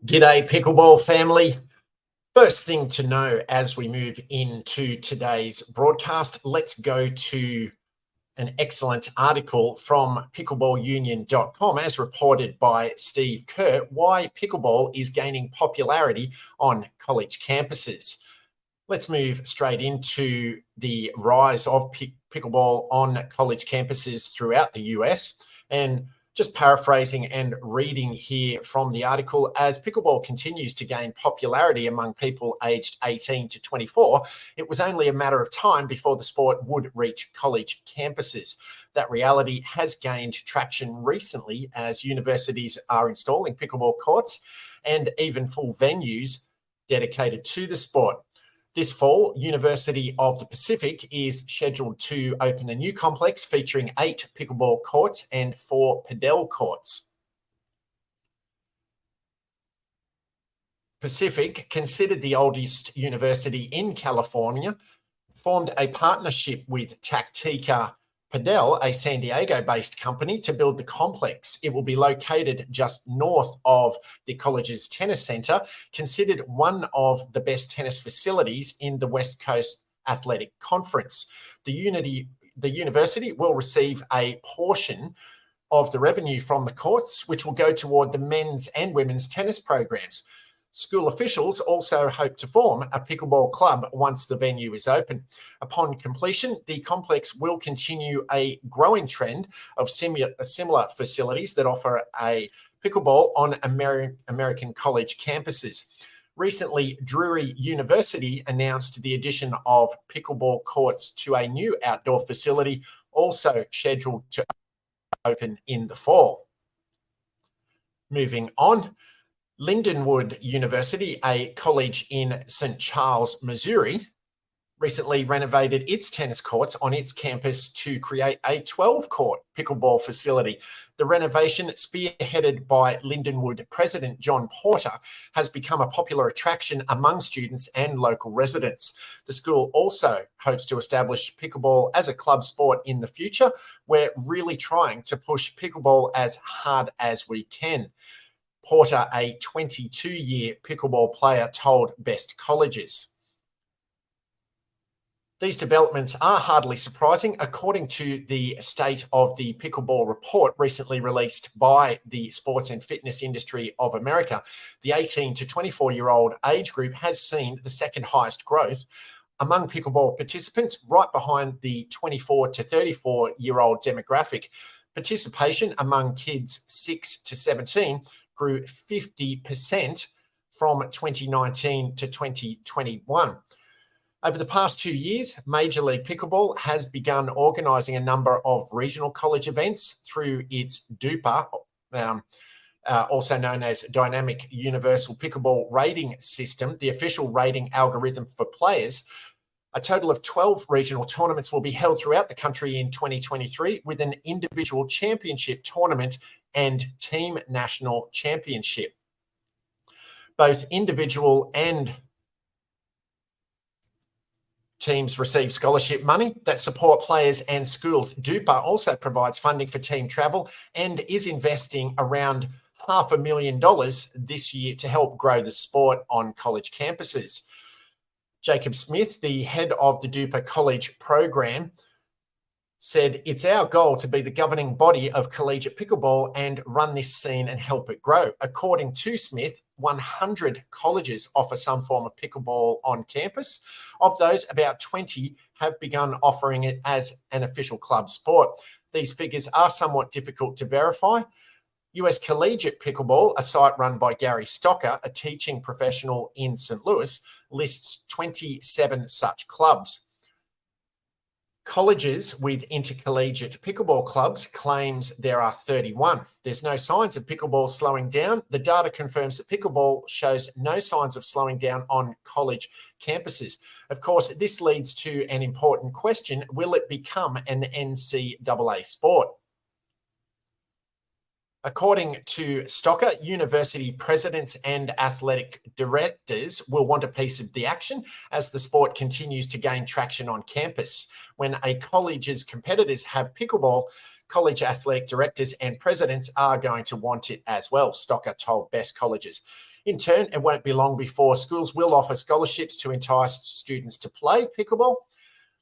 G'day, Pickleball family. First thing to know as we move into today's broadcast, let's go to an excellent article from pickleballunion.com as reported by Steve Kerr, why pickleball is gaining popularity on college campuses. Let's move straight into the rise of pickleball on college campuses throughout the US. And just paraphrasing and reading here from the article, as pickleball continues to gain popularity among people aged 18 to 24, it was only a matter of time before the sport would reach college campuses. That reality has gained traction recently as universities are installing pickleball courts and even full venues dedicated to the sport. This fall, University of the Pacific is scheduled to open a new complex featuring 8 pickleball courts and 4 padel courts. Pacific, considered the oldest university in California, formed a partnership with Tactica Padel, a San Diego-based company, to build the complex. It will be located just north of the college's tennis center, considered one of the best tennis facilities in the West Coast Athletic Conference. The university will receive a portion of the revenue from the courts, which will go toward the men's and women's tennis programs. School officials also hope to form a pickleball club once the venue is open. Upon completion, the complex will continue a growing trend of similar facilities that offer a pickleball on American college campuses. Recently, Drury University announced the addition of pickleball courts to a new outdoor facility, also scheduled to open in the fall. Moving on, Lindenwood University, a college in St. Charles, Missouri, recently renovated its tennis courts on its campus to create a 12-court pickleball facility. The renovation, spearheaded by Lindenwood president John Porter, has become a popular attraction among students and local residents. The school also hopes to establish pickleball as a club sport in the future. We're really trying to push pickleball as hard as we can. Porter, a 22-year pickleball player, told Best Colleges. These developments are hardly surprising. According to the State of the Pickleball report recently released by the Sports and Fitness Industry of America, the 18 to 24-year-old age group has seen the second highest growth among pickleball participants, right behind the 24 to 34-year-old demographic. Participation among kids 6 to 17 grew 50% from 2019 to 2021. Over the past 2 years, Major League Pickleball has begun organising a number of regional college events through its DUPA, also known as Dynamic Universal Pickleball Rating System, the official rating algorithm for players. A total of 12 regional tournaments will be held throughout the country in 2023, with an individual championship tournament and team national championship. Both individual and teams receive scholarship money that support players and schools. DUPA also provides funding for team travel and is investing around $500,000 this year to help grow the sport on college campuses. Jacob Smith, the head of the DUPA college program, said, "It's our goal to be the governing body of collegiate pickleball and run this scene and help it grow." According to Smith, 100 colleges offer some form of pickleball on campus. Of those, about 20 have begun offering it as an official club sport. These figures are somewhat difficult to verify. US Collegiate Pickleball, a site run by Gary Stocker, a teaching professional in St. Louis, lists 27 such clubs. Colleges with intercollegiate pickleball clubs claims there are 31. There's no signs of pickleball slowing down. The data confirms that pickleball shows no signs of slowing down on college campuses. Of course, this leads to an important question: will it become an NCAA sport? According to Stocker, university presidents and athletic directors will want a piece of the action as the sport continues to gain traction on campus. When a college's competitors have pickleball, college athletic directors and presidents are going to want it as well, Stocker told Best Colleges. In turn, it won't be long before schools will offer scholarships to entice students to play pickleball.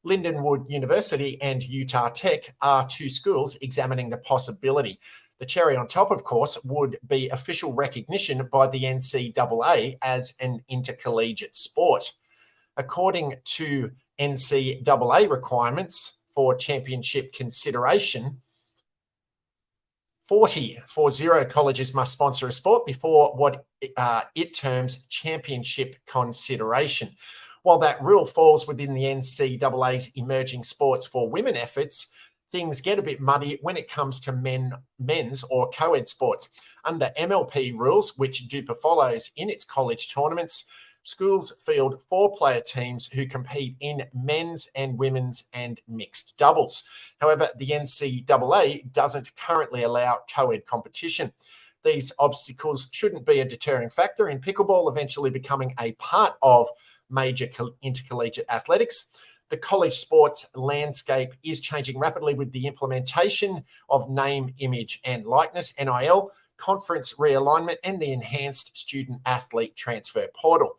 Lindenwood University and Utah Tech are two schools examining the possibility. The cherry on top, of course, would be official recognition by the NCAA as an intercollegiate sport. According to NCAA requirements for championship consideration, 40 colleges must sponsor a sport before what it terms championship consideration. While that rule falls within the NCAA's emerging sports for women efforts, things get a bit muddy when it comes to men's or co-ed sports. Under MLP rules, which DUPA follows in its college tournaments, schools field 4-player teams who compete in men's and women's and mixed doubles. However, the NCAA doesn't currently allow co-ed competition. These obstacles shouldn't be a deterring factor in pickleball eventually becoming a part of major intercollegiate athletics. The college sports landscape is changing rapidly with the implementation of name, image, and likeness, NIL, conference realignment, and the enhanced student-athlete transfer portal.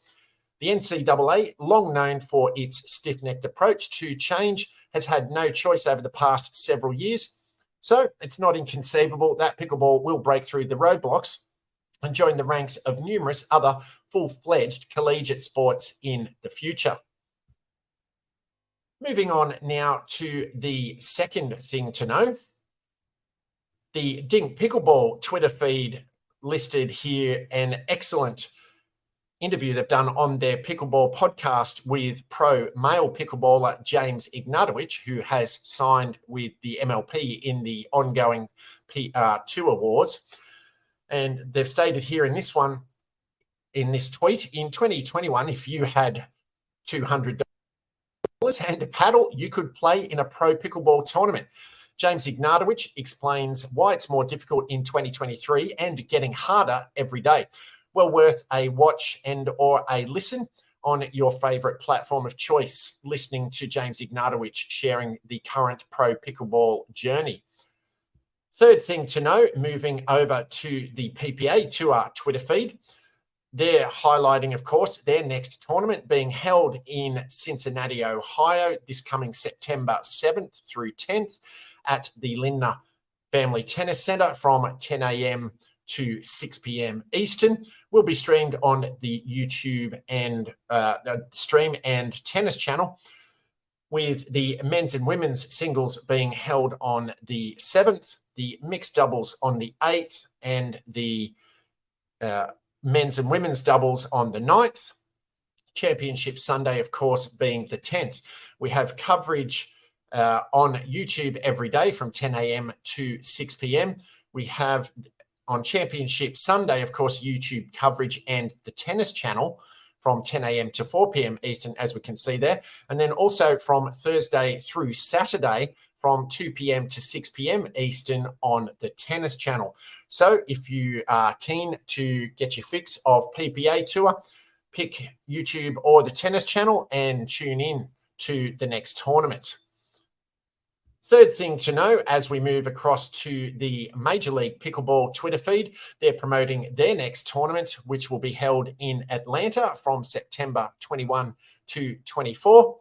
The NCAA, long known for its stiff-necked approach to change, has had no choice over the past several years. So it's not inconceivable that pickleball will break through the roadblocks and join the ranks of numerous other full-fledged collegiate sports in the future. Moving on now to the second thing to know. The Dink Pickleball Twitter feed listed here an excellent interview they've done on their pickleball podcast with pro male pickleballer James Ignatowicz, who has signed with the MLP in the ongoing Tour Wars. And they've stated here in this one, in this tweet, in 2021, if you had $200 and a paddle, you could play in a pro pickleball tournament. James Ignatowicz explains why it's more difficult in 2023 and getting harder every day. Well worth a watch and or a listen on your favorite platform of choice, listening to James Ignatowicz sharing the current pro pickleball journey. Third thing to know, moving over to the PPA Tour Twitter feed, they're highlighting, of course, their next tournament being held in Cincinnati, Ohio, this coming September 7th through 10th at the Lindner Family Tennis Center from 10 a.m. to 6 p.m. Eastern. Will be streamed on the YouTube and stream and tennis channel, with the men's and women's singles being held on the 7th, the mixed doubles on the 8th, and the men's and women's doubles on the 9th. Championship Sunday, of course, being the 10th. We have coverage on YouTube every day from 10 a.m. to 6 p.m. We have on Championship Sunday, of course, YouTube coverage and the tennis channel from 10 a.m. to 4 p.m. Eastern, as we can see there. And then also from Thursday through Saturday from 2 p.m. to 6 p.m. Eastern on the tennis channel. So if you are keen to get your fix of PPA Tour, pick YouTube or the tennis channel and tune in to the next tournament. Third thing to know as we move across to the Major League Pickleball Twitter feed, they're promoting their next tournament, which will be held in Atlanta from September 21 to 24.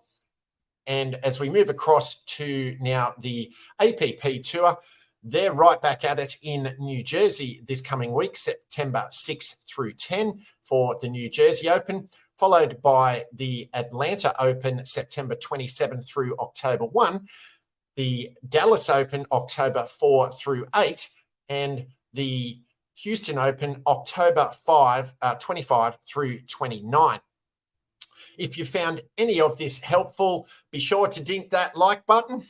And as we move across to now the APP Tour, they're right back at it in New Jersey this coming week, September 6 through 10 for the New Jersey Open, followed by the Atlanta Open, September 27 through October 1, the Dallas Open, October 4 through 8, and the Houston Open, October 25 through 29. If you found any of this helpful, be sure to dink that like button.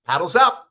Paddles up.